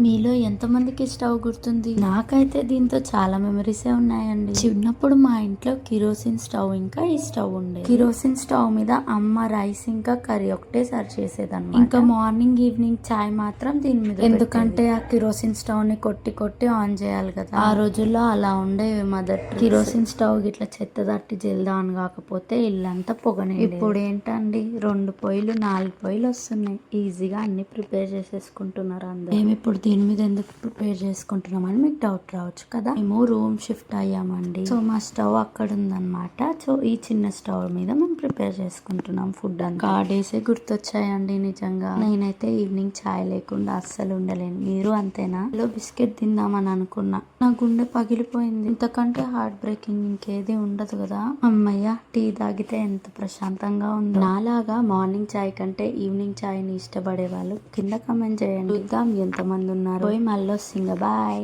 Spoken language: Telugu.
మీలో ఎంతమందికి స్టవ్ గుర్తుంది? నాకైతే దీంతో చాలా మెమరీసే ఉన్నాయండి. చిన్నప్పుడు మా ఇంట్లో కిరోసిన్ స్టవ్ ఇంకా ఈ స్టవ్ ఉండేది. కిరోసిన్ స్టవ్ మీద అమ్మ రైస్ ఇంకా కర్రీ ఒకటే సర్వ్ చేసేదన్నమాట. ఇంకా మార్నింగ్ ఈవినింగ్ చాయ్ మాత్రం దీని మీద, ఎందుకంటే ఆ కిరోసిన్ స్టవ్ ని కొట్టి కొట్టి ఆన్ చేయాలి కదా. ఆ రోజుల్లో అలా ఉండేవి మదర్. కిరోసిన్ స్టవ్ ఇట్లా చెత్త తట్టి జల్దా అని కాకపోతే ఇల్లంతా పొగనే. ఇప్పుడు ఏంటండి 2 పొయ్యిలు 4 పొయ్యిలు వస్తున్నాయి. ఈజీగా అన్ని ప్రిపేర్ చేసేసుకుంటున్నారు అందరూ. మేము ఇప్పుడు దీని మీద ఎందుకు ప్రిపేర్ చేసుకుంటున్నామని మీకు డౌట్ రావచ్చు కదా. మేము రూమ్ షిఫ్ట్ అయ్యామండి. సో మా స్టవ్ అక్కడ ఉందన్నమాట. సో ఈ చిన్న స్టవ్ మీద మేము ప్రిపేర్ చేసుకుంటున్నాం ఫుడ్ అంతా. ఆ డేసే గుర్తొచ్చాయండి నిజంగా. నేనైతే ఈవినింగ్ చాయ్ లేకుండా అస్సలు ఉండలేను. మీరు అంతేనా? బిస్కెట్ తిందామని అనుకున్నా, నా గుండె పగిలిపోయింది. ఇంతకంటే హార్ట్ బ్రేకింగ్ ఇంకేది ఉండదు కదా. అమ్మయ్య, టీ తాగితే ఎంత ప్రశాంతంగా ఉందో. నాలాగా మార్నింగ్ చాయ్ కంటే ఈవినింగ్ చాయ్ ని ఇష్టపడే వాళ్ళు కింద కమెంట్ చేయండి. చూద్దాం ఎంతమంది ఉన్నారు. పోయి మళ్ళీ వస్తుంది. బాయ్.